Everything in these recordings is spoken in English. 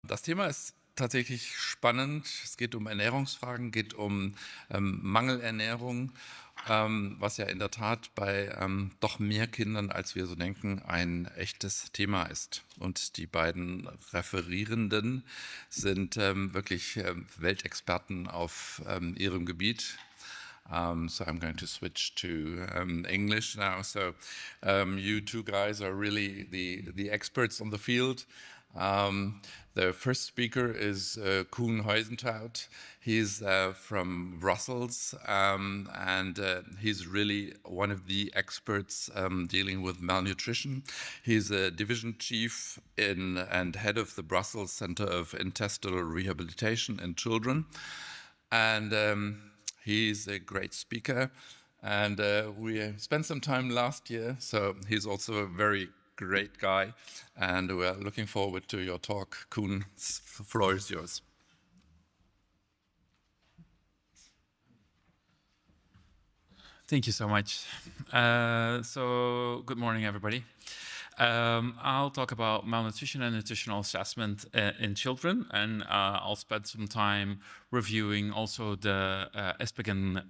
Das Thema ist tatsächlich spannend. Es geht um Ernährungsfragen, geht um Mangelernährung, was ja in der Tat bei doch mehr Kindern, als wir so denken, ein echtes Thema ist. Und die beiden Referierenden sind wirklich Weltexperten auf ihrem Gebiet. So I'm going to switch to English now. So you two guys are really the experts on the field. The first speaker is Koen Huizenhout. He's from Brussels, and he's really one of the experts dealing with malnutrition. He's a division chief and head of the Brussels Center of Intestinal Rehabilitation in Children. And he's a great speaker, and we spent some time last year, so he's also a very great guy, and we're looking forward to your talk. Koen, the floor is yours. Thank you so much. So good morning, everybody. I'll talk about malnutrition and nutritional assessment in children, and I'll spend some time reviewing also the Espegan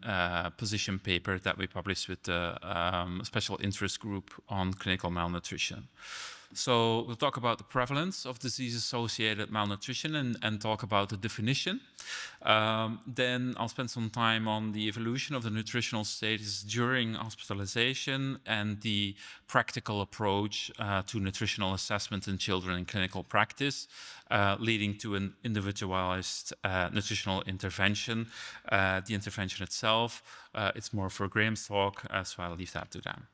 position paper that we published with the special interest group on clinical malnutrition. So we'll talk about the prevalence of disease-associated malnutrition and talk about the definition. Then I'll spend some time on the evolution of the nutritional status during hospitalization and the practical approach to nutritional assessment in children in clinical practice, leading to an individualized nutritional intervention. The intervention itself, it's more for Graham's talk, so I'll leave that to them.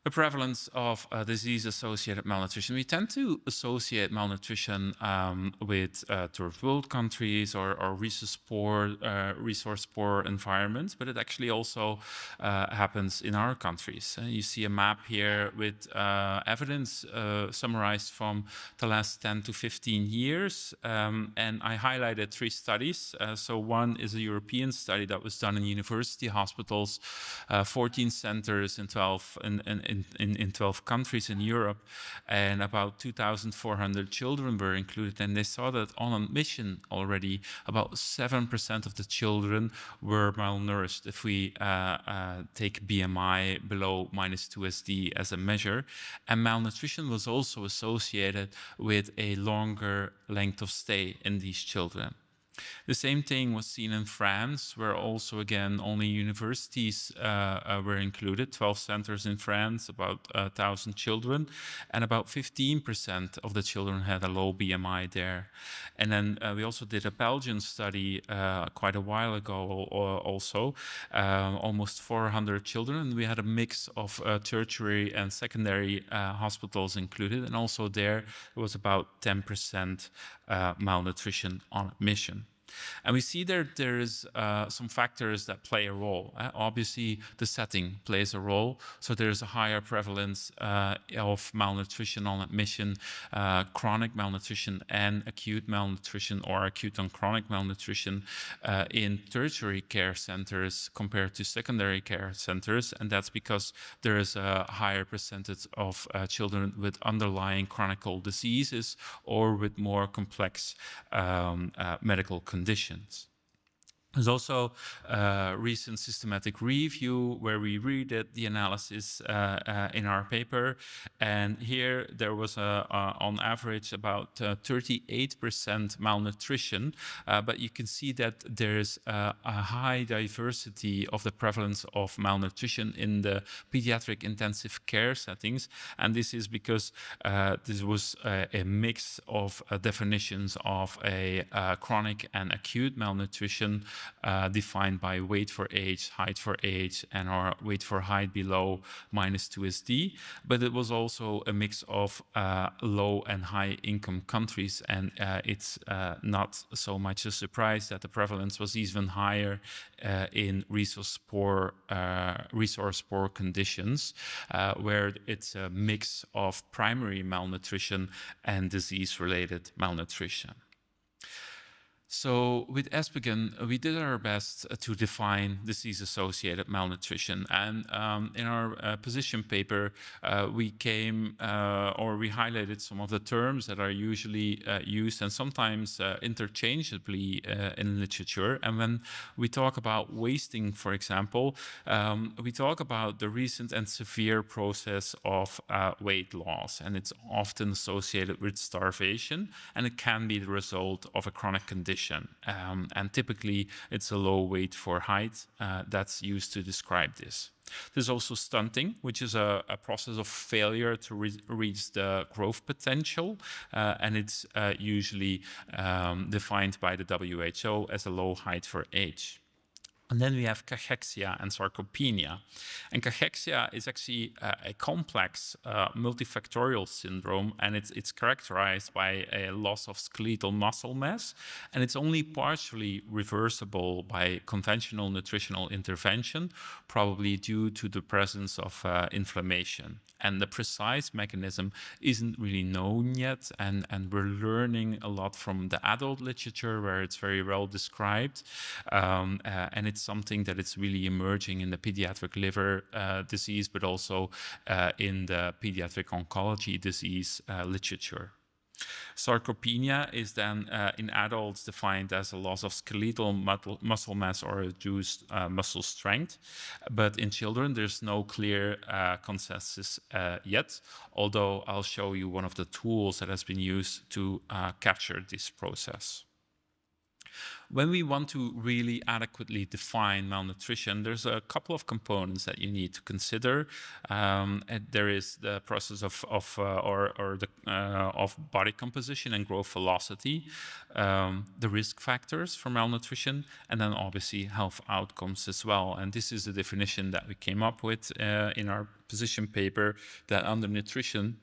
The prevalence of disease-associated malnutrition. We tend to associate malnutrition with third world countries or resource-poor environments, but it actually also happens in our countries. You see a map here with evidence summarized from the last 10 to 15 years, and I highlighted 3 studies. So one is a European study that was done in university hospitals, 14 centers in 12 countries in Europe, and about 2,400 children were included, and they saw that on admission already about 7% of the children were malnourished if we take BMI below -2 SD as a measure, and malnutrition was also associated with a longer length of stay in these children. The same thing was seen in France, where also, again, only universities were included, 12 centers in France, about 1,000 children, and about 15% of the children had a low BMI there. And then we also did a Belgian study quite a while ago also, almost 400 children, and we had a mix of tertiary and secondary hospitals included, and also there it was about 10% malnutrition on admission. And we see there is some factors that play a role. Obviously, the setting plays a role. So there's a higher prevalence of malnutrition on admission, chronic malnutrition and acute malnutrition or acute and chronic malnutrition in tertiary care centers compared to secondary care centers. And that's because there is a higher percentage of children with underlying chronic diseases or with more complex medical conditions. There's also a recent systematic review where we redid the analysis in our paper, and here there was on average about 38% malnutrition, but you can see that there's a high diversity of the prevalence of malnutrition in the pediatric intensive care settings, and this is because this was a mix of definitions of a chronic and acute malnutrition defined by weight for age, height for age, and or weight for height below -2 SD. But it was also a mix of low and high income countries, and it's not so much a surprise that the prevalence was even higher in resource-poor conditions, where it's a mix of primary malnutrition and disease-related malnutrition. So with Espen, we did our best to define disease-associated malnutrition. And in our position paper, we highlighted some of the terms that are usually used and sometimes interchangeably in literature. And when we talk about wasting, for example, we talk about the recent and severe process of weight loss. And it's often associated with starvation, and it can be the result of a chronic condition. And typically, it's a low weight for height that's used to describe this. There's also stunting, which is a process of failure to reach the growth potential, and it's usually defined by the WHO as a low height for age. And then we have cachexia and sarcopenia. And cachexia is actually a complex multifactorial syndrome, and it's characterized by a loss of skeletal muscle mass, and it's only partially reversible by conventional nutritional intervention, probably due to the presence of inflammation. And the precise mechanism isn't really known yet, and we're learning a lot from the adult literature where it's very well described, and it's something that is really emerging in the pediatric liver disease, but also in the pediatric oncology disease literature. Sarcopenia is then in adults defined as a loss of skeletal muscle mass or reduced muscle strength. But in children, there's no clear consensus yet, although I'll show you one of the tools that has been used to capture this process. When we want to really adequately define malnutrition, there's a couple of components that you need to consider. There is the process of body composition and growth velocity, the risk factors for malnutrition, and then obviously health outcomes as well. And this is the definition that we came up with in our position paper, that undernutrition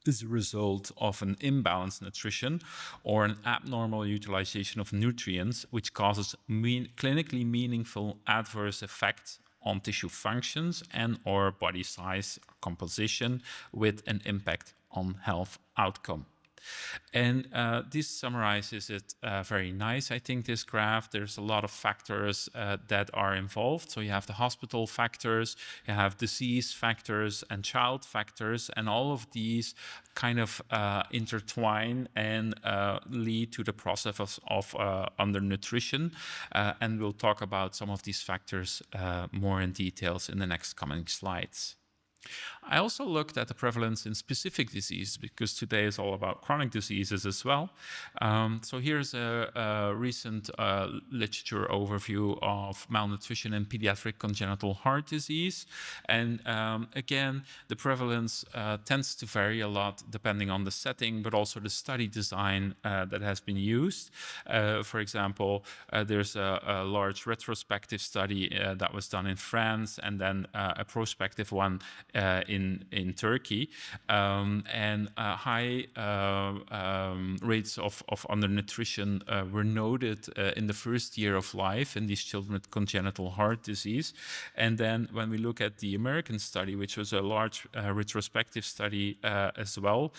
is a result of an imbalanced nutrition or an abnormal utilization of nutrients, which causes clinically meaningful adverse effects on tissue functions and or body size composition with an impact on health outcome. And this summarizes it very nice, I think, this graph. There's a lot of factors that are involved. So you have the hospital factors, you have disease factors and child factors, and all of these kind of intertwine and lead to the process of undernutrition. And we'll talk about some of these factors more in details in the next coming slides. I also looked at the prevalence in specific diseases, because today is all about chronic diseases as well. So here's a recent literature overview of malnutrition in pediatric congenital heart disease. And again, the prevalence tends to vary a lot depending on the setting, but also the study design that has been used. For example, there's a large retrospective study that was done in France, and then a prospective one in Turkey, and high rates of undernutrition were noted in the first year of life in these children with congenital heart disease. And then when we look at the American study, which was a large retrospective study as well,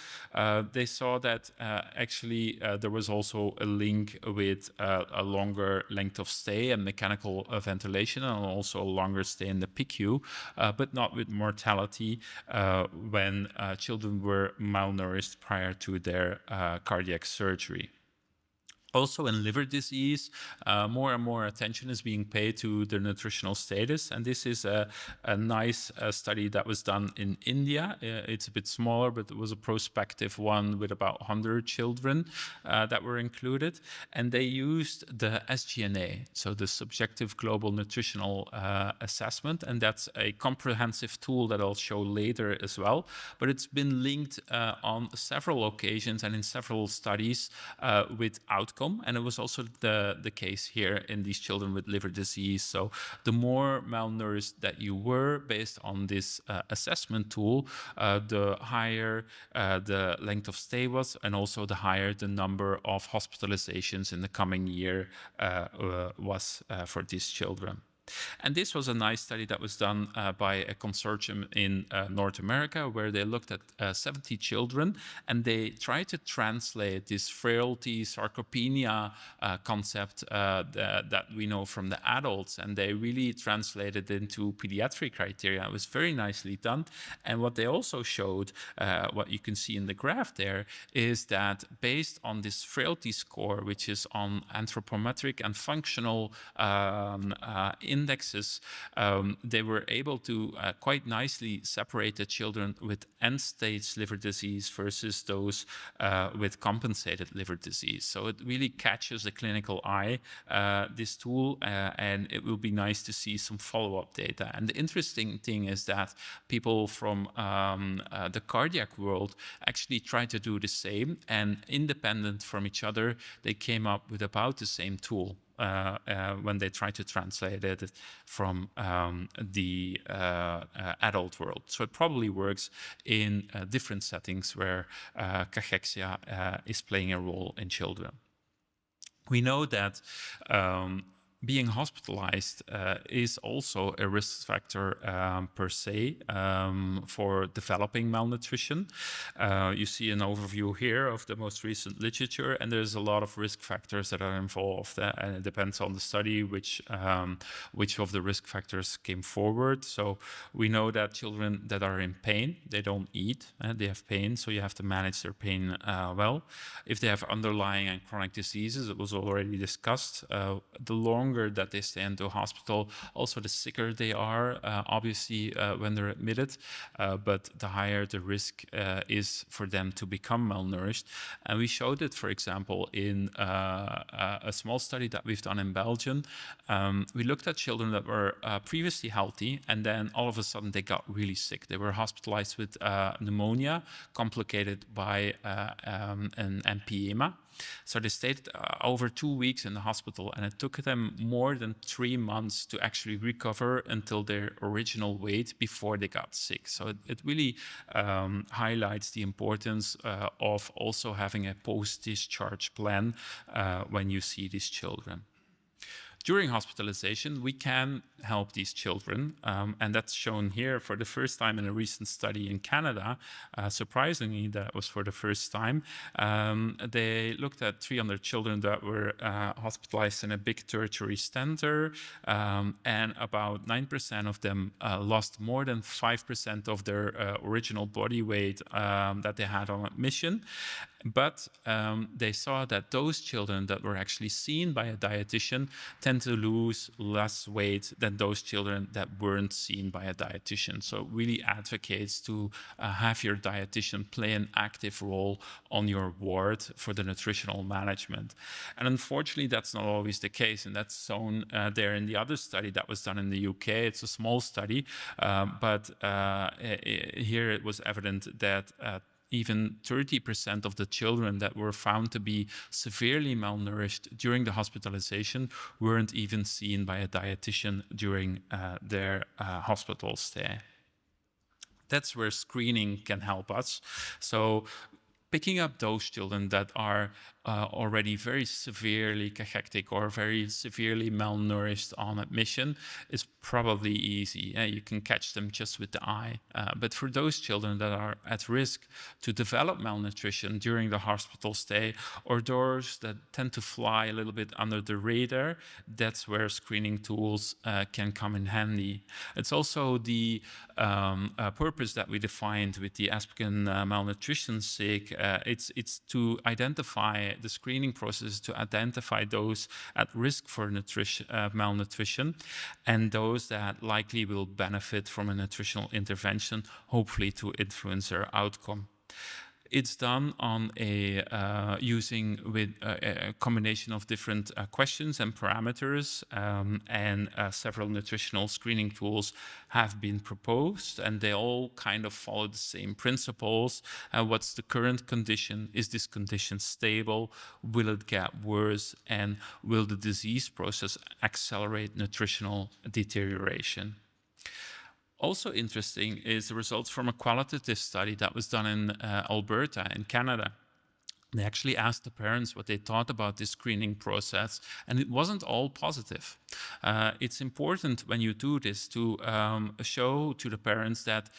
they saw that actually there was also a link with a longer length of stay and mechanical ventilation, and also a longer stay in the PICU, but not with mortality when children were malnourished prior to their cardiac surgery. Also in liver disease, more and more attention is being paid to the nutritional status. And this is a nice study that was done in India. It's a bit smaller, but it was a prospective one with about 100 children that were included. And they used the SGNA, so the Subjective Global Nutritional Assessment. And that's a comprehensive tool that I'll show later as well. But it's been linked on several occasions and in several studies with outcomes. And it was also the case here in these children with liver disease. So the more malnourished that you were based on this assessment tool, the higher the length of stay was, and also the higher the number of hospitalizations in the coming year was for these children. And this was a nice study that was done by a consortium in North America, where they looked at 70 children, and they tried to translate this frailty, sarcopenia concept that we know from the adults, and they really translated it into pediatric criteria. It was very nicely done. And what they also showed, what you can see in the graph there, is that based on this frailty score, which is on anthropometric and functional indexes, they were able to quite nicely separate the children with end-stage liver disease versus those with compensated liver disease. So it really catches the clinical eye, this tool, and it will be nice to see some follow-up data. And the interesting thing is that people from the cardiac world actually tried to do the same, and independent from each other, they came up with about the same tool. When they try to translate it from the adult world. So it probably works in different settings where cachexia is playing a role in children. We know that being hospitalized is also a risk factor per se for developing malnutrition. You see an overview here of the most recent literature, and there's a lot of risk factors that are involved, and it depends on the study which of the risk factors came forward. So we know that children that are in pain, they don't eat, they have pain, so you have to manage their pain well. If they have underlying and chronic diseases, it was already discussed, the longer that they stay into a hospital, also the sicker they are, obviously, when they're admitted, but the higher the risk is for them to become malnourished. And we showed it, for example, in a small study that we've done in Belgium. We looked at children that were previously healthy, and then all of a sudden they got really sick. They were hospitalized with pneumonia, complicated by an empyema. So they stayed over 2 weeks in the hospital, and it took them more than 3 months to actually recover until their original weight before they got sick. So it really highlights the importance of also having a post-discharge plan when you see these children. During hospitalization, we can help these children, and that's shown here for the first time in a recent study in Canada. Surprisingly, that was for the first time. They looked at 300 children that were hospitalized in a big tertiary center, and about 9% of them lost more than 5% of their original body weight that they had on admission. But they saw that those children that were actually seen by a dietitian tend to lose less weight than those children that weren't seen by a dietitian. So it really advocates to have your dietitian play an active role on your ward for the nutritional management. And unfortunately, that's not always the case, and that's shown there in the other study that was done in the UK. It's a small study, but here it was evident that even 30% of the children that were found to be severely malnourished during the hospitalization weren't even seen by a dietitian during their hospital stay. That's where screening can help us. So picking up those children that are already very severely cachectic or very severely malnourished on admission is probably easy. You can catch them just with the eye. But for those children that are at risk to develop malnutrition during the hospital stay, or those that tend to fly a little bit under the radar, that's where screening tools can come in handy. It's also the purpose that we defined with the Aspen malnutrition SIG. It's to identify the screening process to identify those at risk for malnutrition and those that likely will benefit from a nutritional intervention, hopefully to influence their outcome. It's done on using with a combination of different questions and parameters, and several nutritional screening tools have been proposed, and they all kind of follow the same principles. What's the current condition? Is this condition stable? Will it get worse? And will the disease process accelerate nutritional deterioration? Also interesting is the results from a qualitative study that was done in Alberta in Canada, They actually asked the parents what they thought about this screening process, and it wasn't all positive. It's important when you do this to show to the parents that,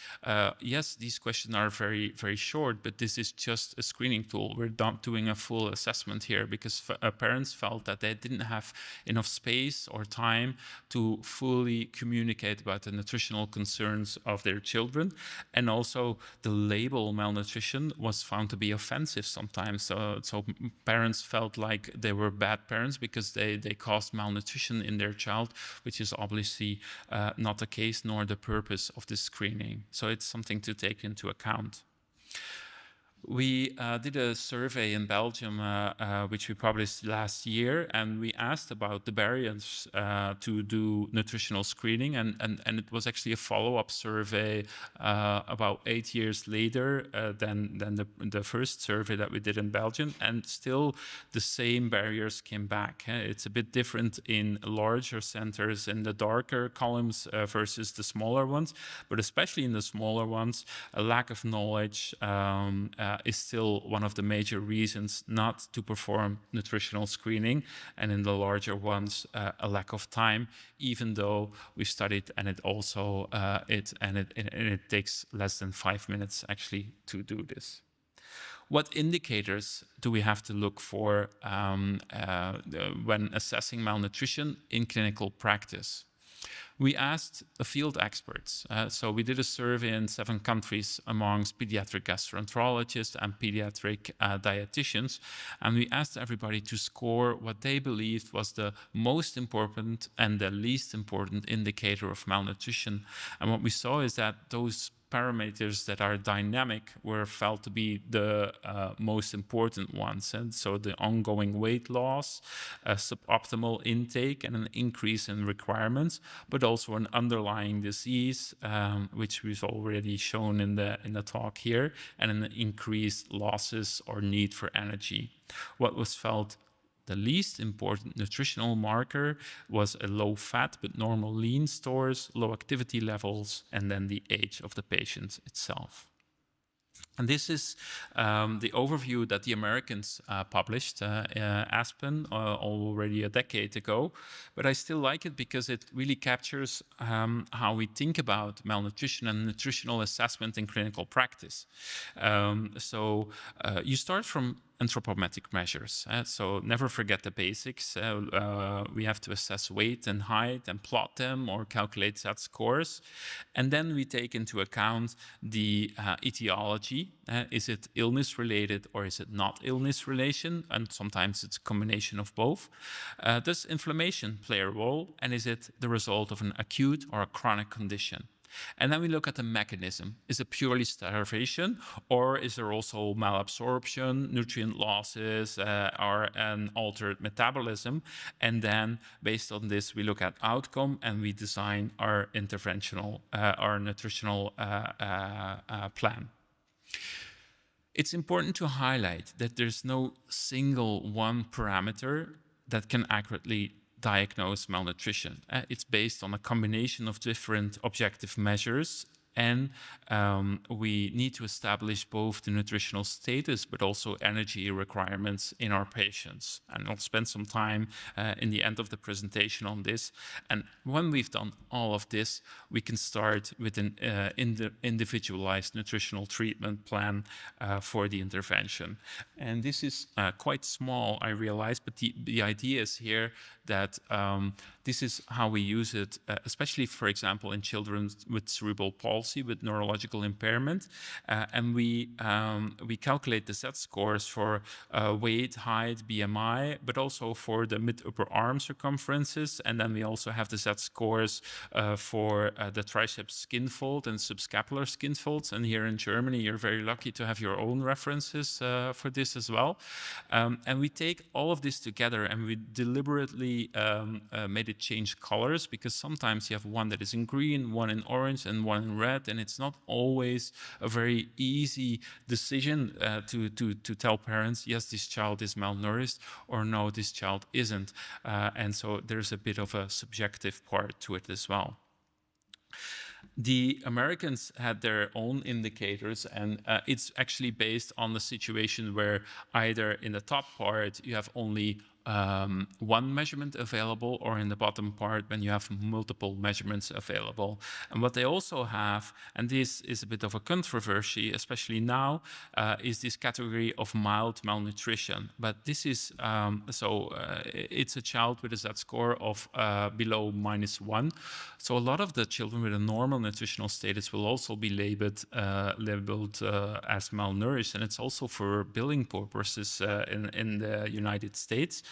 yes, these questions are very, very short, but this is just a screening tool. We're not doing a full assessment here because parents felt that they didn't have enough space or time to fully communicate about the nutritional concerns of their children. And also the label malnutrition was found to be offensive sometimes. So parents felt like they were bad parents because they caused malnutrition in their child, which is obviously not the case nor the purpose of this screening. So it's something to take into account. We did a survey in Belgium, which we published last year, and we asked about the barriers to do nutritional screening, and it was actually a follow-up survey about 8 years later than the first survey that we did in Belgium, and still the same barriers came back. It's a bit different in larger centers in the darker columns versus the smaller ones, but especially in the smaller ones, a lack of knowledge is still one of the major reasons not to perform nutritional screening, and in the larger ones, a lack of time, even though we studied and it also it takes less than 5 minutes actually to do this. What indicators do we have to look for when assessing malnutrition in clinical practice? We asked the field experts. So we did a survey in 7 countries amongst pediatric gastroenterologists and pediatric dietitians, and we asked everybody to score what they believed was the most important and the least important indicator of malnutrition. And what we saw is that those parameters that are dynamic were felt to be the most important ones. And so the ongoing weight loss, suboptimal intake, and an increase in requirements, but also an underlying disease, which we've already shown in the talk here, and an increased losses or need for energy. What was felt the least important nutritional marker was a low fat but normal lean stores, low activity levels, and then the age of the patient itself. And this is the overview that the Americans published, Aspen, already a decade ago. But I still like it because it really captures how we think about malnutrition and nutritional assessment in clinical practice. So you start from anthropometric measures. So never forget the basics. We have to assess weight and height and plot them or calculate Z scores. And then we take into account the etiology. Is it illness related or is it not illness relation? And sometimes it's a combination of both. Does inflammation play a role? And is it the result of an acute or a chronic condition? And then we look at the mechanism. Is it purely starvation, or is there also malabsorption, nutrient losses, or an altered metabolism? And then, based on this, we look at outcome and we design our our nutritional plan. It's important to highlight that there's no single one parameter that can accurately diagnose malnutrition. It's based on a combination of different objective measures, and we need to establish both the nutritional status but also energy requirements in our patients. And I'll spend some time in the end of the presentation on this. And when we've done all of this, we can start with an individualized nutritional treatment plan for the intervention. And this is quite small, I realize, but the idea is here that this is how we use it, especially, for example, in children with cerebral palsy, with neurological impairment. And we calculate the Z scores for weight, height, BMI, but also for the mid-upper arm circumferences. And then we also have the Z scores for the triceps skin fold and subscapular skin folds. And here in Germany, you're very lucky to have your own references for this as well. And we take all of this together and we deliberately made it change colors, because sometimes you have one that is in green, one in orange, and one in red, and it's not always a very easy decision to tell parents, yes, this child is malnourished, or no, this child isn't. And so there's a bit of a subjective part to it as well. The Americans had their own indicators, and it's actually based on the situation where either in the top part you have only one measurement available, or in the bottom part when you have multiple measurements available. And what they also have, and this is a bit of a controversy, especially now, is this category of mild malnutrition. But this is, it's a child with a Z-score of below -1. So a lot of the children with a normal nutritional status will also be labeled as malnourished, and it's also for billing purposes in the United States.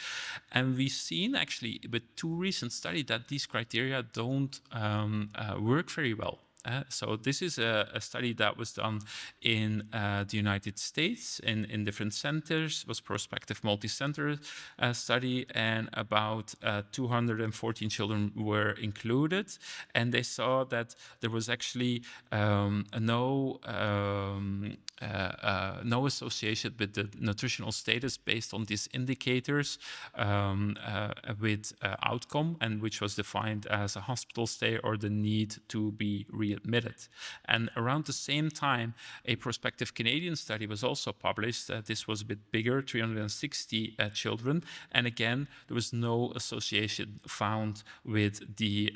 And we've seen actually with 2 recent studies that these criteria don't work very well. So this is a study that was done in the United States in different centers. It was a prospective multi-center study, and about 214 children were included. And they saw that there was actually no association with the nutritional status based on these indicators with outcome, and which was defined as a hospital stay or the need to be readmitted. And around the same time, a prospective Canadian study was also published. This was a bit bigger, 360 children. And again, there was no association found with the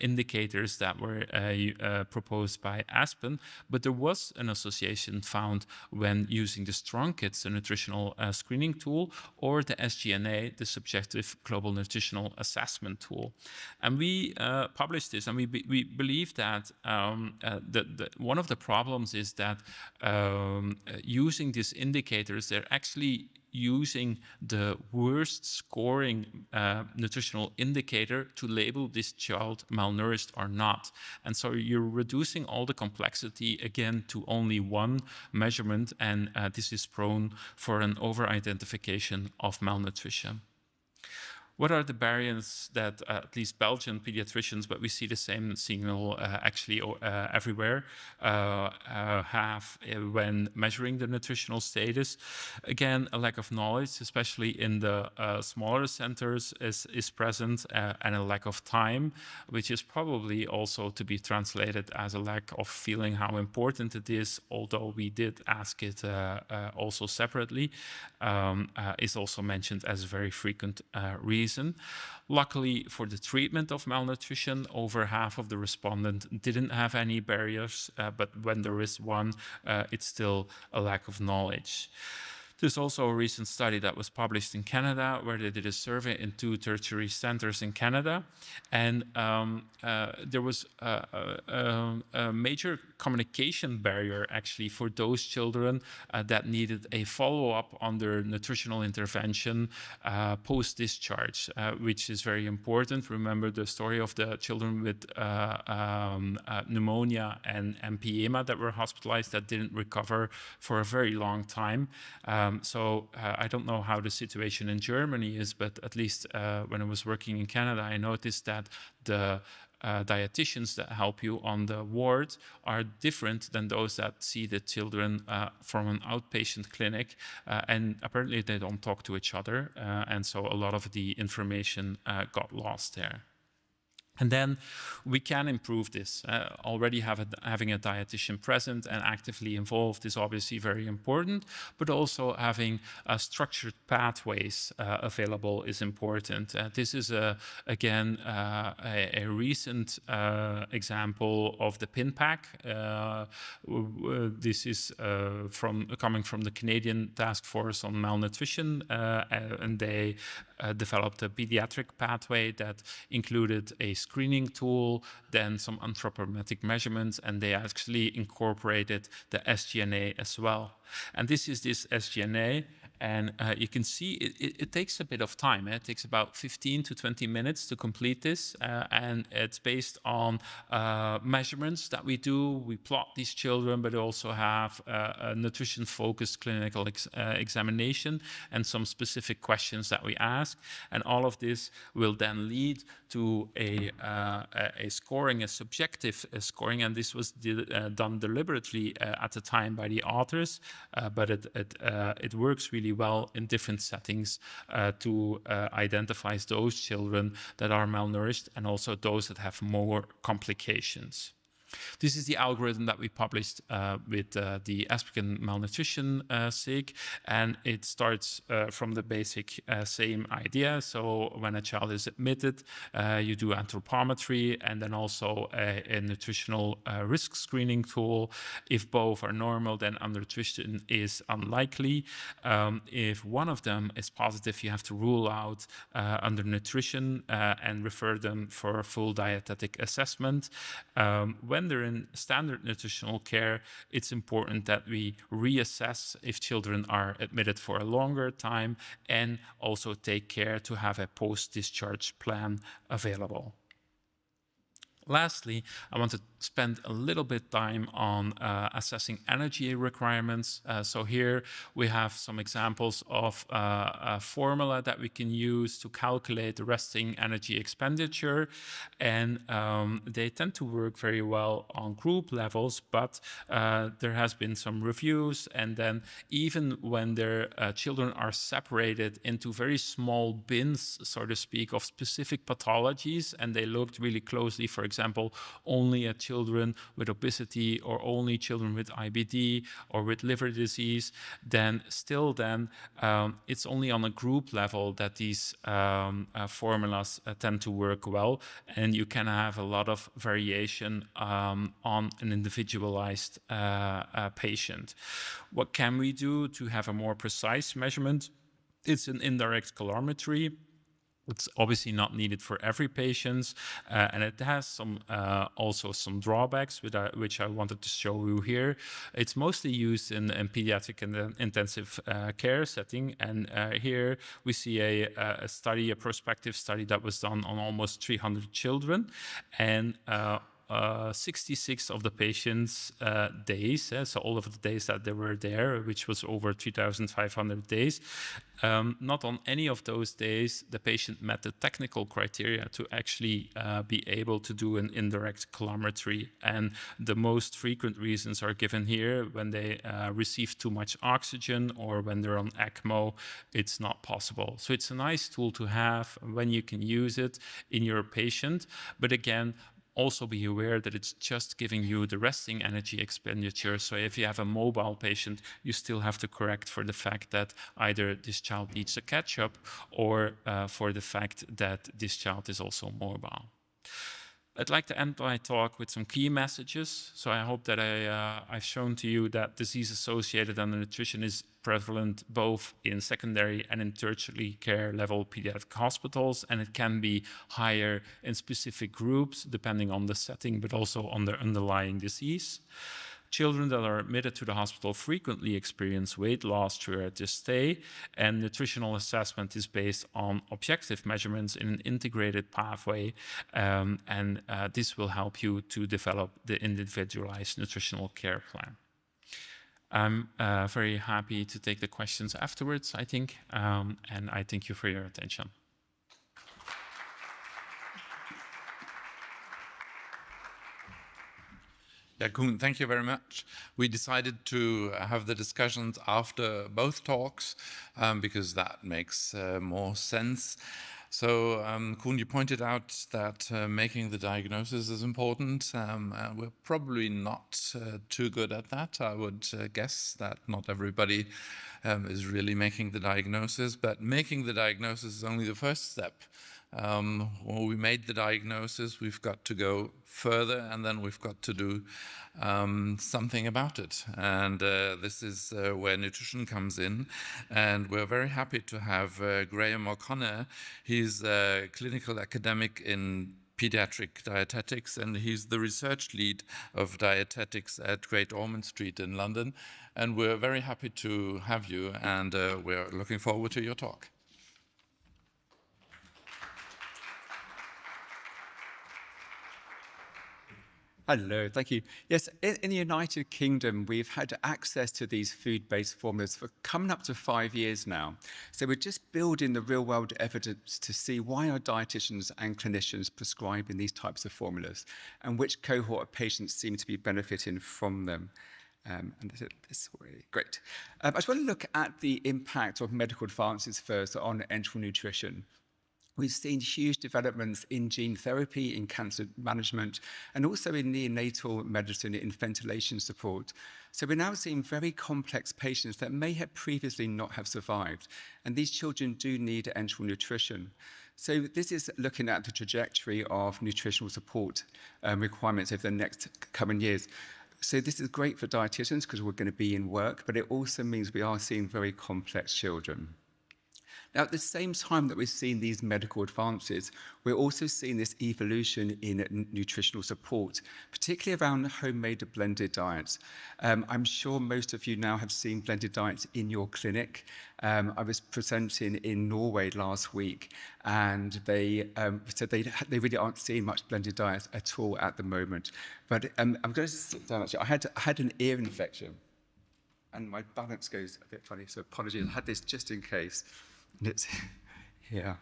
indicators that were proposed by Aspen, but there was an association found when using the Strong Kids, the nutritional screening tool, or the SGNA, the subjective global nutritional assessment tool. And we published this, and we believe that one of the problems is that using these indicators, they're actually using the worst scoring nutritional indicator to label this child malnourished or not. And so you're reducing all the complexity again to only one measurement, and this is prone for an over-identification of malnutrition. What are the barriers that at least Belgian pediatricians, but we see the same signal actually everywhere, have when measuring the nutritional status? Again, a lack of knowledge, especially in the smaller centers, is present, and a lack of time, which is probably also to be translated as a lack of feeling how important it is, although we did ask it also separately, is also mentioned as a very frequent reason. Luckily for the treatment of malnutrition, over half of the respondents didn't have any barriers, but when there is one, it's still a lack of knowledge. There's also a recent study that was published in Canada where they did a survey in 2 tertiary centers in Canada. And there was a major communication barrier actually for those children that needed a follow-up on their nutritional intervention post-discharge, which is very important. Remember the story of the children with pneumonia and emphysema that were hospitalized that didn't recover for a very long time. So I don't know how the situation in Germany is, but at least when I was working in Canada, I noticed that the dietitians that help you on the ward are different than those that see the children from an outpatient clinic, and apparently they don't talk to each other, and so a lot of the information got lost there. And then we can improve this. Already having a dietitian present and actively involved is obviously very important, but also having structured pathways available is important. This is, again, a recent example of the PIN pack. This is coming from the Canadian Task Force on Malnutrition, and they developed a pediatric pathway that included a screening tool, then some anthropometric measurements, and they actually incorporated the SGNA as well. And this is this SGNA, and you can see it takes a bit of time. It takes about 15 to 20 minutes to complete this, and it's based on measurements that we do. We plot these children, but also have a nutrition-focused clinical examination and some specific questions that we ask. And all of this will then lead to a scoring, a subjective scoring, and this was done deliberately at the time by the authors, but it works really well in different settings to identify those children that are malnourished and also those that have more complications. This is the algorithm that we published with the African Malnutrition SIG, and it starts from the basic same idea. So when a child is admitted, you do anthropometry and then also a nutritional risk screening tool. If both are normal, then undernutrition is unlikely. If one of them is positive, you have to rule out undernutrition and refer them for a full dietetic assessment. When they're in standard nutritional care, it's important that we reassess if children are admitted for a longer time and also take care to have a post-discharge plan available. Lastly, I want to spend a little bit time on assessing energy requirements. So here we have some examples of a formula that we can use to calculate the resting energy expenditure. And they tend to work very well on group levels, but there has been some reviews. And then even when their children are separated into very small bins, so to speak, of specific pathologies, and they looked really closely, for example, only at children with obesity or only children with IBD or with liver disease, then still it's only on a group level that these formulas tend to work well, and you can have a lot of variation on an individualized patient. What can we do to have a more precise measurement? It's an indirect calorimetry. It's obviously not needed for every patient, and it has some also some drawbacks, which I wanted to show you here. It's mostly used in pediatric and intensive care setting, and here we see a study, a prospective study that was done on almost 300 children, and 66 of the patients' days, so all of the days that they were there, which was over 3,500 days, not on any of those days the patient met the technical criteria to actually be able to do an indirect calorimetry. And the most frequent reasons are given here: when they receive too much oxygen or when they're on ECMO, it's not possible. So it's a nice tool to have when you can use it in your patient. But again, also be aware that it's just giving you the resting energy expenditure. So if you have a mobile patient, you still have to correct for the fact that either this child needs a catch-up or for the fact that this child is also mobile. I'd like to end my talk with some key messages. So I hope that I've shown to you that disease-associated undernutrition is prevalent both in secondary and in tertiary care level pediatric hospitals, and it can be higher in specific groups depending on the setting, but also on the underlying disease. Children that are admitted to the hospital frequently experience weight loss throughout their stay, and nutritional assessment is based on objective measurements in an integrated pathway, and this will help you to develop the individualized nutritional care plan. I'm very happy to take the questions afterwards, I think, and I thank you for your attention. Yeah, Koen, thank you very much. We decided to have the discussions after both talks because that makes more sense. So, Koen, you pointed out that making the diagnosis is important. We're probably not too good at that. I would guess that not everybody is really making the diagnosis, but making the diagnosis is only the first step. When we made the diagnosis, we've got to go further, and then we've got to do something about it. And this is where nutrition comes in. And we're very happy to have Graham O'Connor. He's a clinical academic in pediatric dietetics, and he's the research lead of dietetics at Great Ormond Street in London. And we're very happy to have you, and we're looking forward to your talk. Hello, thank you. Yes, in the United Kingdom, we've had access to these food-based formulas for coming up to 5 years now. So we're just building the real-world evidence to see why are dietitians and clinicians prescribing these types of formulas and which cohort of patients seem to be benefiting from them. And this way, great. I just want to look at the impact of medical advances first on enteral nutrition. We've seen huge developments in gene therapy, in cancer management, and also in neonatal medicine, in ventilation support. So we're now seeing very complex patients that may have previously not have survived. And these children do need enteral nutrition. So this is looking at the trajectory of nutritional support requirements over the next coming years. So this is great for dietitians because we're going to be in work, but it also means we are seeing very complex children. Now, at the same time that we're seeing these medical advances, we're also seeing this evolution in nutritional support, particularly around homemade blended diets. I'm sure most of you now have seen blended diets in your clinic. I was presenting in Norway last week, and they said they really aren't seeing much blended diets at all at the moment. But I'm going to sit down, actually. I had an ear infection, and my balance goes a bit funny, so apologies. I had this just in case. It's here.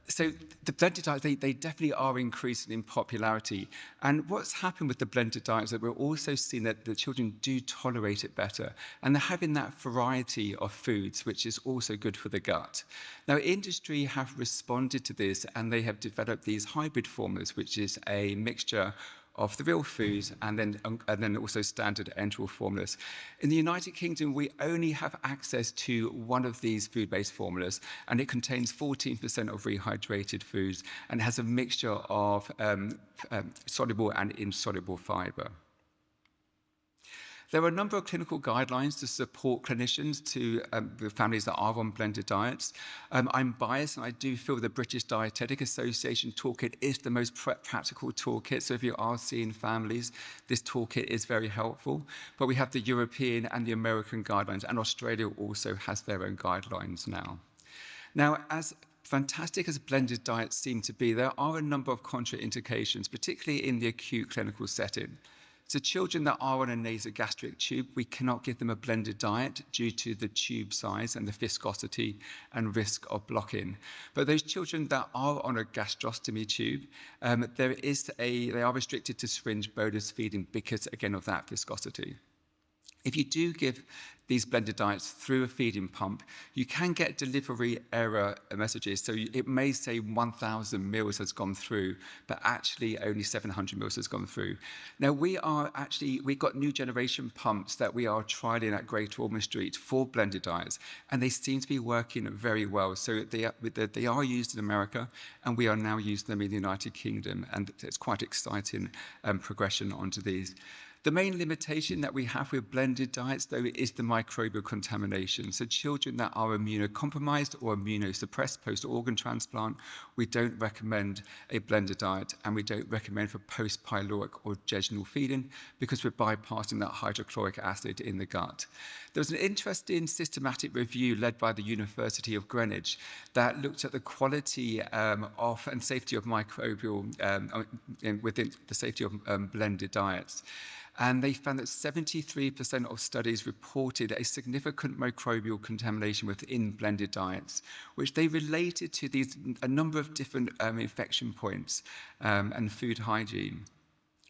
So the blended diets, they definitely are increasing in popularity. And what's happened with the blended diets is that we're also seeing that the children do tolerate it better. And they're having that variety of foods, which is also good for the gut. Now, industry have responded to this, and they have developed these hybrid formulas, which is a mixture of the real foods and then also standard enteral formulas. In the United Kingdom, we only have access to one of these food-based formulas, and it contains 14% of rehydrated foods and has a mixture of soluble and insoluble fiber. There are a number of clinical guidelines to support clinicians to the families that are on blended diets. I'm biased, and I do feel the British Dietetic Association toolkit is the most practical toolkit. So if you are seeing families, this toolkit is very helpful. But we have the European and the American guidelines, and Australia also has their own guidelines now. Now, as fantastic as blended diets seem to be, there are a number of contraindications, particularly in the acute clinical setting. So children that are on a nasogastric tube, we cannot give them a blended diet due to the tube size and the viscosity and risk of blocking. But those children that are on a gastrostomy tube, they are restricted to syringe bolus feeding because, again, of that viscosity. If you do give these blended diets through a feeding pump, you can get delivery error messages. So it may say 1,000 mils has gone through, but actually only 700 mils has gone through. Now, we've got new generation pumps that we are trialing at Great Ormond Street for blended diets, and they seem to be working very well. So they are used in America, and we are now using them in the United Kingdom, and it's quite exciting progression onto these. The main limitation that we have with blended diets, though, is the microbial contamination. So children that are immunocompromised or immunosuppressed post-organ transplant, we don't recommend a blended diet, and we don't recommend for post-pyloric or jejunal feeding because we're bypassing that hydrochloric acid in the gut. There was an interesting systematic review led by the University of Greenwich that looked at the quality of and safety of microbial within the safety of blended diets. And they found that 73% of studies reported a significant microbial contamination within blended diets, which they related to a number of different infection points and food hygiene.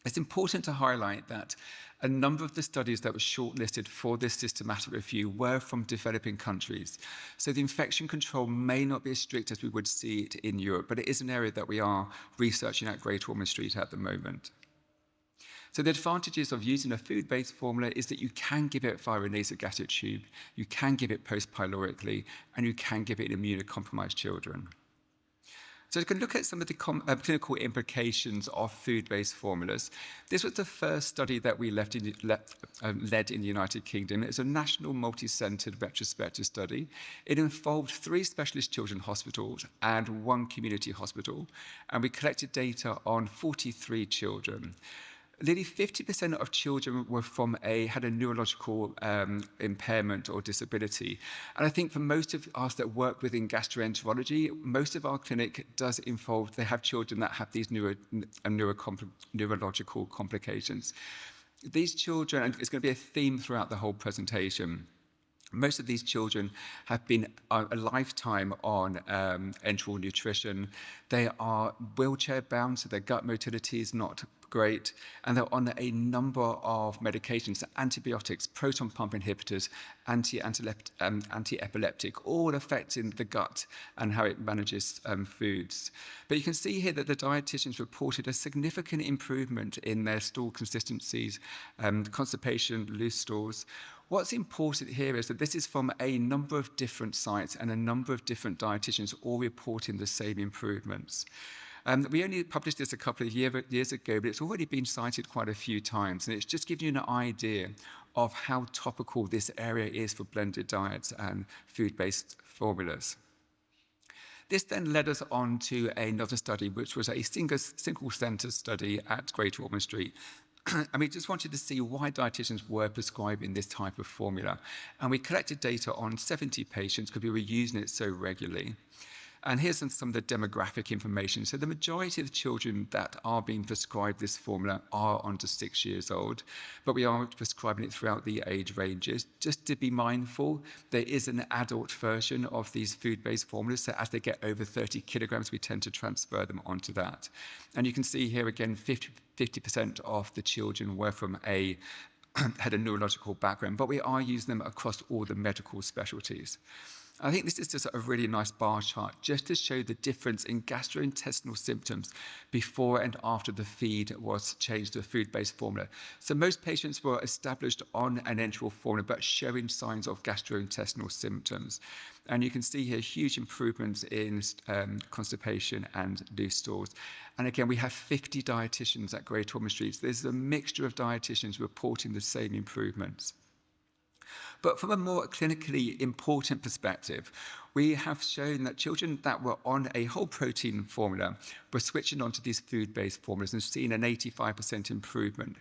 It's important to highlight that a number of the studies that were shortlisted for this systematic review were from developing countries. So the infection control may not be as strict as we would see it in Europe, but it is an area that we are researching at Great Ormond Street at the moment. So the advantages of using a food-based formula is that you can give it via a nasogastric tube, you can give it post-pylorically, and you can give it in immunocompromised children. So we can look at some of the clinical implications of food-based formulas. This was the first study that we led in the United Kingdom. It's a national multi-centred retrospective study. It involved 3 specialist children's hospitals and 1 community hospital, and we collected data on 43 children. Nearly 50% of children had a neurological impairment or disability. And I think for most of us that work within gastroenterology, most of our clinic does involve, they have children that have these neurological complications. These children, and it's going to be a theme throughout the whole presentation, most of these children have been a lifetime on enteral nutrition. They are wheelchair bound, so their gut motility is not great. And they're on a number of medications, antibiotics, proton pump inhibitors, anti-epileptic, all affecting the gut and how it manages foods. But you can see here that the dietitians reported a significant improvement in their stool consistencies, constipation, loose stools. What's important here is that this is from a number of different sites and a number of different dietitians all reporting the same improvements. We only published this a couple of years ago, but it's already been cited quite a few times, and it's just giving you an idea of how topical this area is for blended diets and food-based formulas. This then led us on to another study, which was a single-centre study at Great Ormond Street. And we just wanted to see why dietitians were prescribing this type of formula. And we collected data on 70 patients because we were using it so regularly. And here's some of the demographic information. So the majority of the children that are being prescribed this formula are under 6 years old, but we are prescribing it throughout the age ranges. Just to be mindful, there is an adult version of these food-based formulas, so as they get over 30 kilograms, we tend to transfer them onto that. And you can see here again, 50% of the children were from had a neurological background, but we are using them across all the medical specialties. I think this is just a really nice bar chart just to show the difference in gastrointestinal symptoms before and after the feed was changed to a food-based formula. So most patients were established on an enteral formula but showing signs of gastrointestinal symptoms. And you can see here huge improvements in constipation and loose stools. And again, we have 50 dietitians at Great Ormond Street. So there's a mixture of dietitians reporting the same improvements. But from a more clinically important perspective, we have shown that children that were on a whole protein formula were switching onto these food-based formulas and seeing an 85% improvement.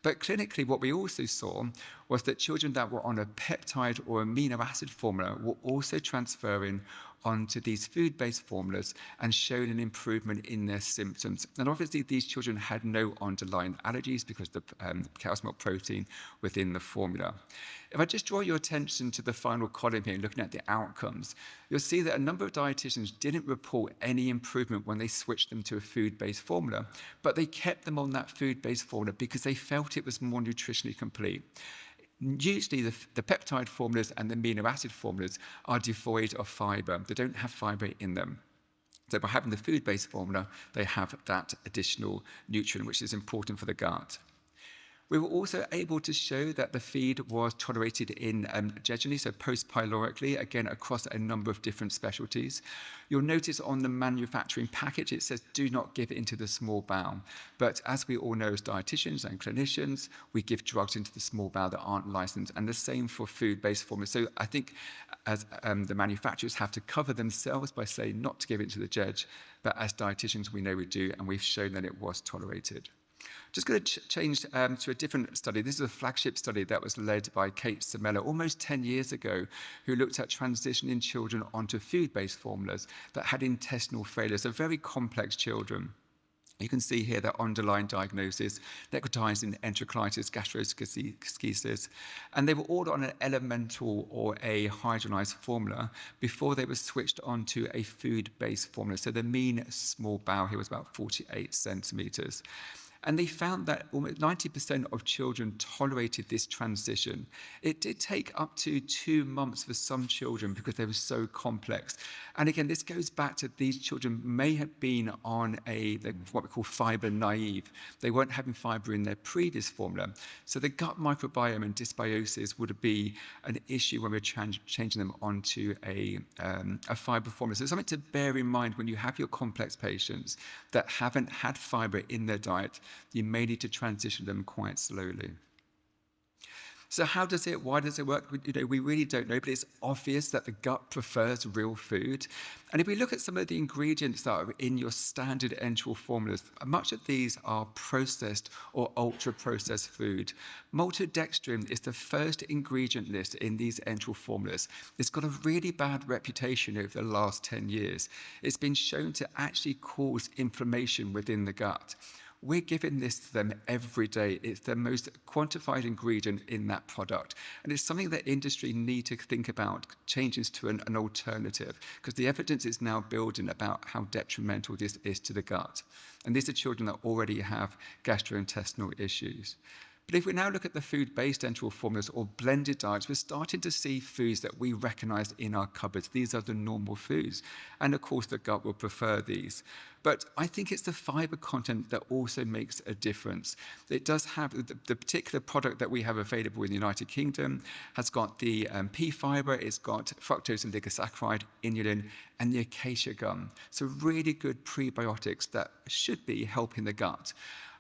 But clinically, what we also saw was that children that were on a peptide or amino acid formula were also transferring onto these food-based formulas and showing an improvement in their symptoms. And obviously, these children had no underlying allergies because of the cow's milk protein within the formula. If I just draw your attention to the final column here, looking at the outcomes, you'll see that a number of dietitians didn't report any improvement when they switched them to a food-based formula, but they kept them on that food-based formula because they felt it was more nutritionally complete. Usually the peptide formulas and the amino acid formulas are devoid of fiber. They don't have fiber in them. So by having the food-based formula, they have that additional nutrient, which is important for the gut. We were also able to show that the feed was tolerated in jejunally, so post-pylorically, again, across a number of different specialties. You'll notice on the manufacturing package, it says, do not give it into the small bowel. But as we all know as dietitians and clinicians, we give drugs into the small bowel that aren't licensed, and the same for food-based formulas. So I think as the manufacturers have to cover themselves by saying not to give it to the judge, but as dietitians, we know we do, and we've shown that it was tolerated. Just going to change to a different study. This is a flagship study that was led by Kate Samella almost 10 years ago, who looked at transitioning children onto food-based formulas that had intestinal failure, so very complex children. You can see here their underlying diagnosis, necrotizing enterocolitis, gastroschisis, and they were all on an elemental or a hydrolyzed formula before they were switched onto a food-based formula. So the mean small bowel here was about 48 centimeters. And they found that almost 90% of children tolerated this transition. It did take up to 2 months for some children because they were so complex. And again, this goes back to these children may have been on what we call fiber naive. They weren't having fiber in their previous formula. So the gut microbiome and dysbiosis would be an issue when we're changing them onto a fiber formula. So something to bear in mind when you have your complex patients that haven't had fiber in their diet. You may need to transition them quite slowly. So why does it work? We really don't know, but it's obvious that the gut prefers real food. And if we look at some of the ingredients that are in your standard enteral formulas, much of these are processed or ultra-processed food. Maltodextrin is the first ingredient list in these enteral formulas. It's got a really bad reputation over the last 10 years. It's been shown to actually cause inflammation within the gut. We're giving this to them every day. It's the most quantified ingredient in that product. And it's something that industry need to think about, changes to an alternative, because the evidence is now building about how detrimental this is to the gut. And these are children that already have gastrointestinal issues. But if we now look at the food-based enteral formulas or blended diets, we're starting to see foods that we recognize in our cupboards. These are the normal foods. And of course, the gut will prefer these. But I think it's the fiber content that also makes a difference. It does have, the particular product that we have available in the United Kingdom has got the pea fiber, it's got fructose and oligosaccharide, inulin, and the acacia gum. So really good prebiotics that should be helping the gut.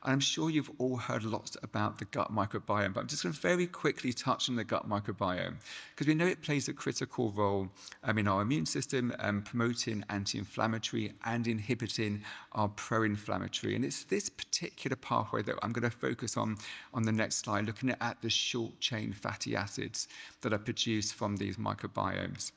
I'm sure you've all heard lots about the gut microbiome, but I'm just going to very quickly touch on the gut microbiome, because we know it plays a critical role in our immune system, promoting anti-inflammatory and inhibiting our pro-inflammatory. And it's this particular pathway that I'm going to focus on the next slide, looking at the short-chain fatty acids that are produced from these microbiomes.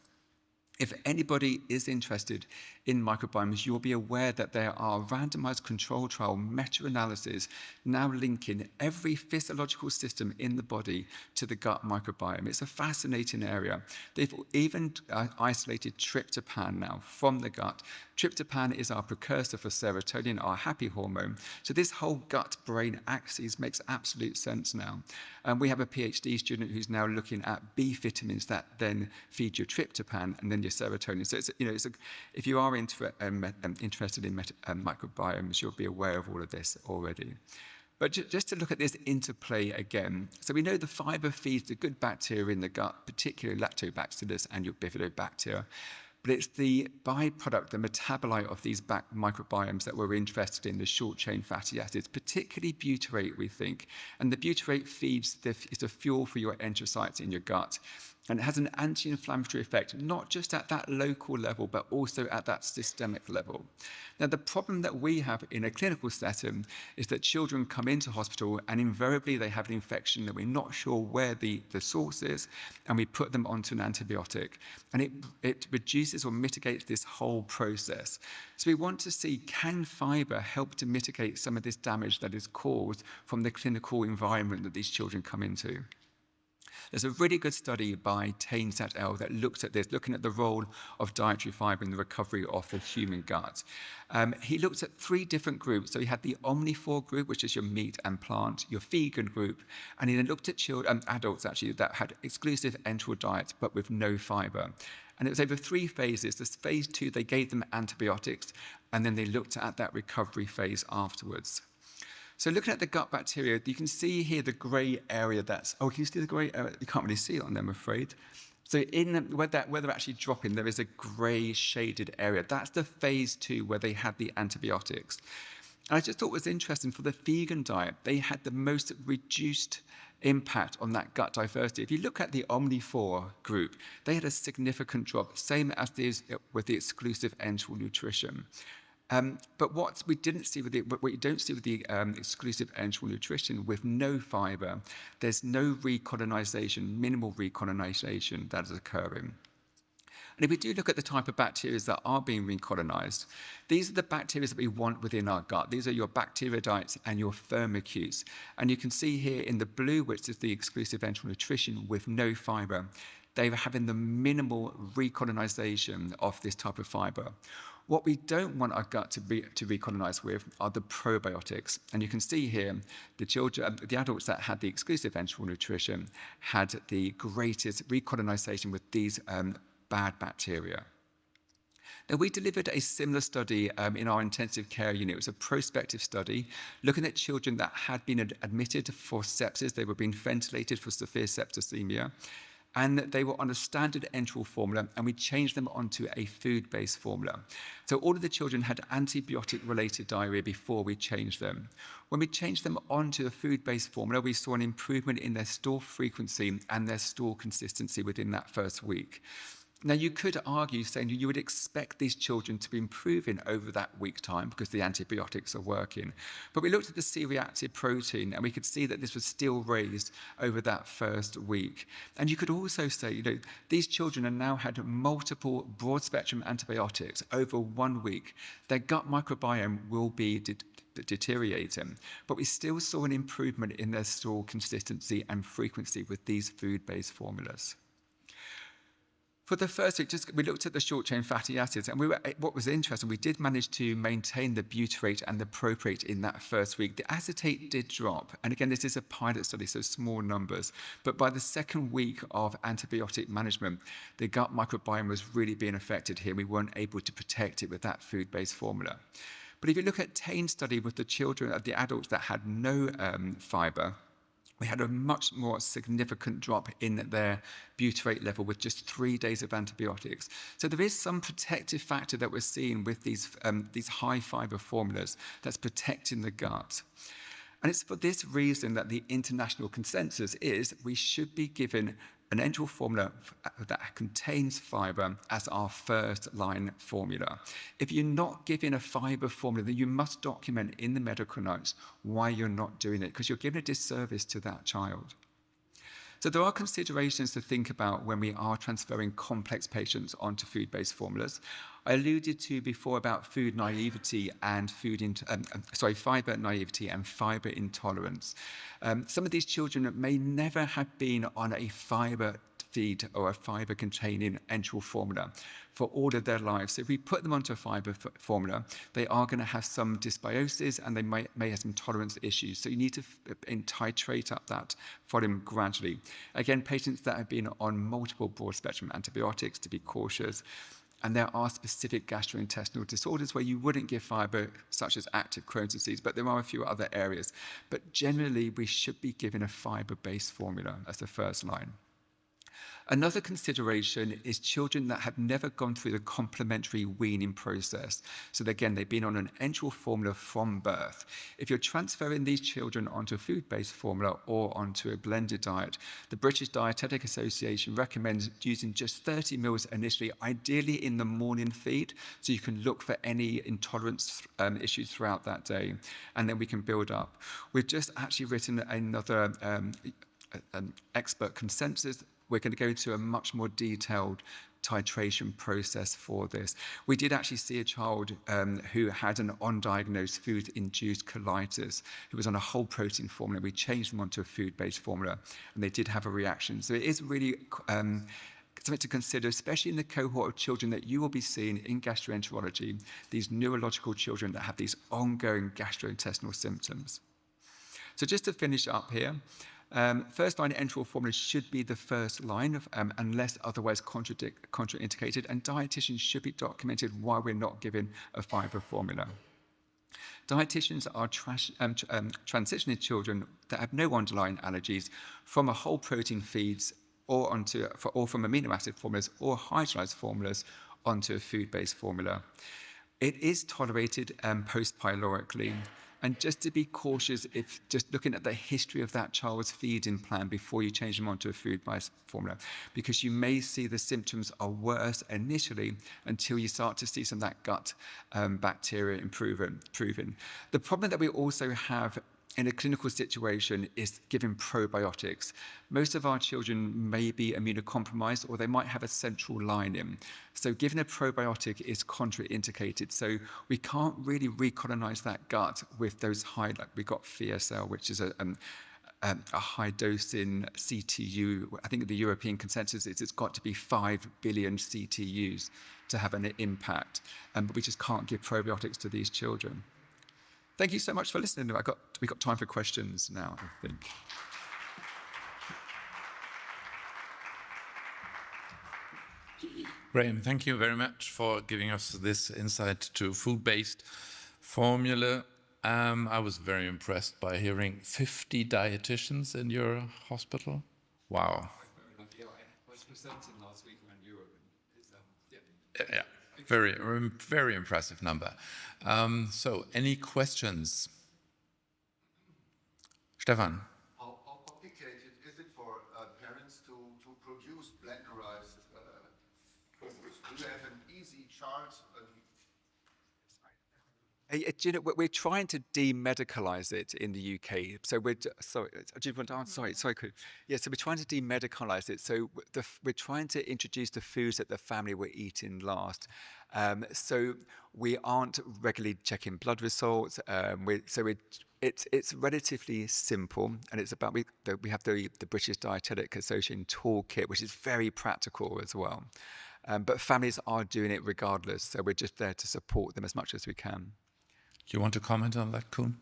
If anybody is interested in microbiomes, you'll be aware that there are randomized control trial meta-analyses now linking every physiological system in the body to the gut microbiome. It's a fascinating area. They've even isolated tryptophan now from the gut. Tryptophan is our precursor for serotonin, our happy hormone. So this whole gut-brain axis makes absolute sense now. We have a PhD student who's now looking at B vitamins that then feed your tryptophan and then your serotonin. So if you are interested in microbiomes, you'll be aware of all of this already. But just to look at this interplay again, so we know the fiber feeds the good bacteria in the gut, particularly lactobacillus and your bifidobacteria. But it's the byproduct, the metabolite of these microbiomes that we're interested in, the short-chain fatty acids, particularly butyrate, we think. And the butyrate is the fuel for your enterocytes in your gut. And it has an anti-inflammatory effect, not just at that local level, but also at that systemic level. Now, the problem that we have in a clinical setting is that children come into hospital and invariably they have an infection that we're not sure where the source is, and we put them onto an antibiotic. And it reduces or mitigates this whole process. So we want to see, can fiber help to mitigate some of this damage that is caused from the clinical environment that these children come into? There's a really good study by Taines et al. That looked at this, looking at the role of dietary fiber in the recovery of the human gut. He looked at 3 different groups. So he had the omnivore group, which is your meat and plant, your vegan group, and he then looked at adults actually that had exclusive enteral diets but with no fiber. And it was over 3 phases. This phase 2, they gave them antibiotics, and then they looked at that recovery phase afterwards. So looking at the gut bacteria, you can see here the grey area can you see the grey area? You can't really see it on them, I'm afraid. So where they're actually dropping, there is a grey shaded area. That's the phase 2 where they had the antibiotics. And I just thought it was interesting, for the vegan diet, they had the most reduced impact on that gut diversity. If you look at the omnivore group, they had a significant drop, same as with the exclusive enteral nutrition. But what you don't see with the exclusive enteral nutrition, with no fiber, there's no recolonization, minimal recolonization that is occurring. And if we do look at the type of bacteria that are being recolonized, these are the bacteria that we want within our gut. These are your bacteroidetes and your firmicutes. And you can see here in the blue, which is the exclusive enteral nutrition with no fiber, they were having the minimal recolonization of this type of fiber. What we don't want our gut to recolonize with are the probiotics. And you can see here, the adults that had the exclusive enteral nutrition had the greatest recolonization with these bad bacteria. Now, we delivered a similar study in our intensive care unit. It was a prospective study looking at children that had been admitted for sepsis. They were being ventilated for severe septicemia. And they were on a standard enteral formula, and we changed them onto a food-based formula. So all of the children had antibiotic-related diarrhea before we changed them. When we changed them onto a food-based formula, we saw an improvement in their stool frequency and their stool consistency within that first week. Now, you could argue saying you would expect these children to be improving over that week time because the antibiotics are working. But we looked at the C-reactive protein and we could see that this was still raised over that first week. And you could also say, these children have now had multiple broad-spectrum antibiotics over 1 week. Their gut microbiome will be deteriorating, but we still saw an improvement in their stool consistency and frequency with these food-based formulas. For the first week, we looked at the short-chain fatty acids, and what was interesting, we did manage to maintain the butyrate and the propionate in that first week. The acetate did drop, and again, this is a pilot study, so small numbers. But by the second week of antibiotic management, the gut microbiome was really being affected here. We weren't able to protect it with that food-based formula. But if you look at Tain's study with the children, the adults that had no fibre, we had a much more significant drop in their butyrate level with just 3 days of antibiotics. So there is some protective factor that we're seeing with these high fibre formulas that's protecting the gut. And it's for this reason that the international consensus is we should be given an enteral formula that contains fibre as our first line formula. If you're not giving a fibre formula, then you must document in the medical notes why you're not doing it, because you're giving a disservice to that child. So there are considerations to think about when we are transferring complex patients onto food-based formulas. I alluded to before about food naivety and fibre naivety and fibre intolerance. Some of these children may never have been on a fibre feed or a fibre-containing enteral formula for all of their lives. So if we put them onto a fibre formula, they are going to have some dysbiosis and they may have some tolerance issues. So you need to titrate up that volume gradually. Again, patients that have been on multiple broad-spectrum antibiotics, to be cautious. And there are specific gastrointestinal disorders where you wouldn't give fibre, such as active Crohn's disease, but there are a few other areas. But generally, we should be given a fibre-based formula as the first line. Another consideration is children that have never gone through the complementary weaning process. So again, they've been on an enteral formula from birth. If you're transferring these children onto a food-based formula or onto a blended diet, the British Dietetic Association recommends using just 30 mils initially, ideally in the morning feed, so you can look for any intolerance issues throughout that day, and then we can build up. We've just actually written another expert consensus. We're going to go into a much more detailed titration process for this. We did actually see a child who had an undiagnosed food-induced colitis, who was on a whole protein formula. We changed them onto a food-based formula, and they did have a reaction. So it is really something to consider, especially in the cohort of children that you will be seeing in gastroenterology, these neurological children that have these ongoing gastrointestinal symptoms. So just to finish up here, first line enteral formula should be the first line unless otherwise contraindicated, and dietitians should be documented why we're not giving a fibre formula. Dietitians are transitioning children that have no underlying allergies from a whole protein feeds or from amino acid formulas or hydrolyzed formulas onto a food-based formula. It is tolerated post-pylorically. And just to be cautious, if just looking at the history of that child's feeding plan before you change them onto a food-based formula, because you may see the symptoms are worse initially until you start to see some of that gut bacteria improving. The problem that we also have in a clinical situation is giving probiotics. Most of our children may be immunocompromised or they might have a central lining. So giving a probiotic is contraindicated. So we can't really recolonize that gut with those high, like we got FeSL, which is a high dose in CTU. I think the European consensus is it's got to be 5 billion CTUs to have an impact. But we just can't give probiotics to these children. Thank you so much for listening. We've got time for questions now, I think. Graham, thank you very much for giving us this insight to food-based formula. I was very impressed by hearing 50 dietitians in your hospital. Wow. I was presenting last week around Europe. Yeah. Very impressive number. So, any questions? Stefan. How complicated is it for parents to produce blenderized Do you have an easy chart? Do you know, we're trying to demedicalize it in the UK. So sorry, do you want to answer? Sorry, yeah. So we're trying to demedicalize it. So we're trying to introduce the foods that the family were eating last. So we aren't regularly checking blood results. It's relatively simple, and it's about we have the British Dietetic Association toolkit, which is very practical as well. But families are doing it regardless. So we're just there to support them as much as we can. Do you want to comment on that, Koen?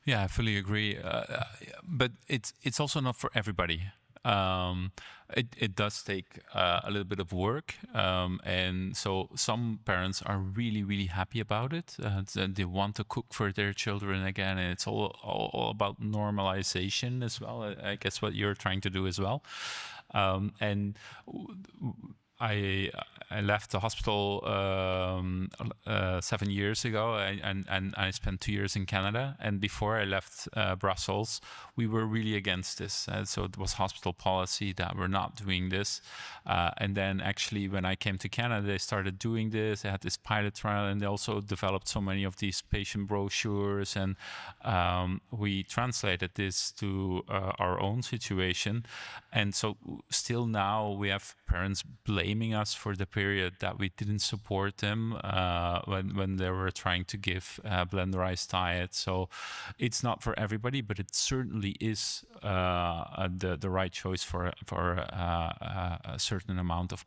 Yeah, I fully agree. But it's also not for everybody. It does take a little bit of work, and so some parents are really, really happy about it. They want to cook for their children again, and it's all about normalization as well. I guess what you're trying to do as well. And I left the hospital 7 years ago, and I spent 2 years in Canada. And before I left Brussels, we were really against this. So it was hospital policy that we're not doing this. And then actually, when I came to Canada, they started doing this. They had this pilot trial, and they also developed so many of these patient brochures. And we translated this to our own situation. And so still now we have parents blaming us for the period that we didn't support them when they were trying to give blenderized diet. So it's not for everybody, but it certainly is the right choice for a certain amount of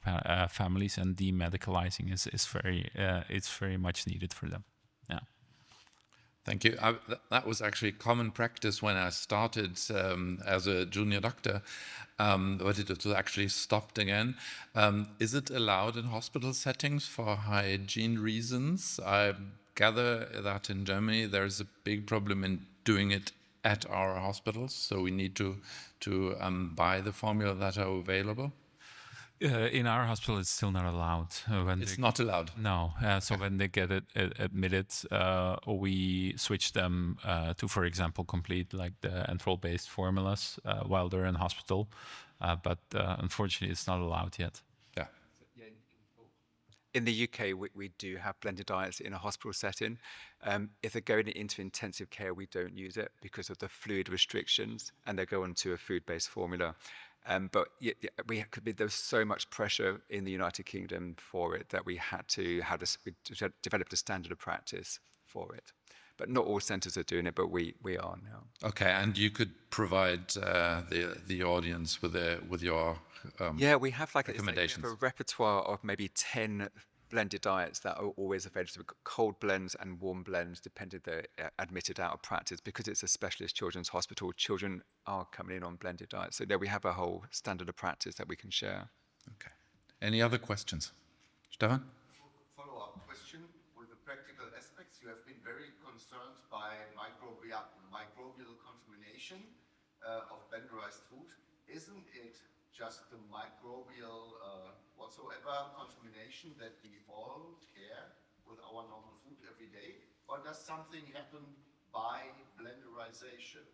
families, and demedicalizing is very much needed for them. Yeah. Thank you. That was actually common practice when I started as a junior doctor, but it was actually stopped again. Is it allowed in hospital settings for hygiene reasons? I gather that in Germany there's a big problem in doing it at our hospitals, so we need to buy the formula that are available. In our hospital, it's still not allowed. It's not allowed? No. So when they get admitted, we switch them to, for example, complete like the Enteral-based formulas while they're in hospital. But unfortunately, it's not allowed yet. Yeah. In the UK, we do have blended diets in a hospital setting. If they're going into intensive care, we don't use it because of the fluid restrictions, and they go onto a food-based formula. But there's so much pressure in the United Kingdom for it that we developed a standard of practice for it. But not all centres are doing it, but we are now. Okay, and you could provide the audience with your we have recommendations. A repertoire of maybe 10 blended diets that are always available. So we've got cold blends and warm blends, depending they're admitted out of practice. Because it's a specialist children's hospital, children are coming in on blended diets. So there we have a whole standard of practice that we can share. Okay. Any other questions? Stefan? Follow-up question. With the practical aspects, you have been very concerned by microbial contamination of blenderized food. Isn't it just the microbial whatsoever contamination that we all care with our normal food every day? Or does something happen by blenderization?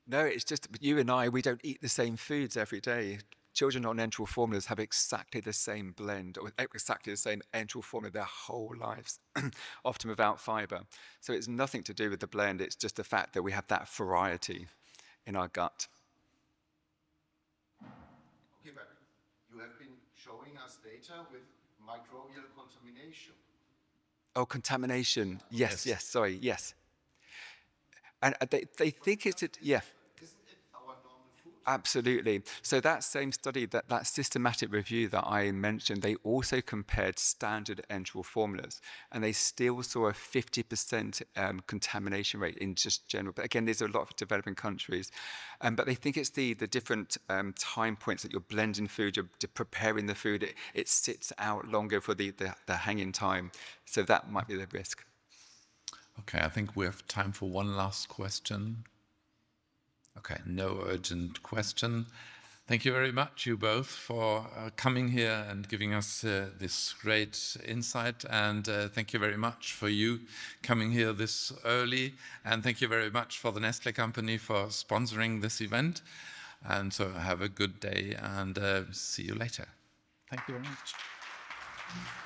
No, it's just you and I, we don't eat the same foods every day. Children on enteral formulas have exactly the same blend or exactly the same enteral formula their whole lives, often without fiber. So it's nothing to do with the blend. It's just the fact that we have that variety in our gut. Okay, but you have been showing us data with microbial contamination. Oh, contamination. Yes. Sorry, yes. And they think it's, yeah. Isn't it our normal food? Absolutely. So that same study, that systematic review that I mentioned, they also compared standard enteral formulas, and they still saw a 50% contamination rate in just general. But again, there's a lot of developing countries. But they think it's the different time points that you're blending food, you're preparing the food, it sits out longer for the hanging time. So that might be the risk. Okay, I think we have time for one last question. Okay, no urgent question. Thank you very much, you both, for coming here and giving us this great insight. And thank you very much for you coming here this early. And thank you very much for the Nestle company for sponsoring this event. And so have a good day and see you later. Thank you very much. you.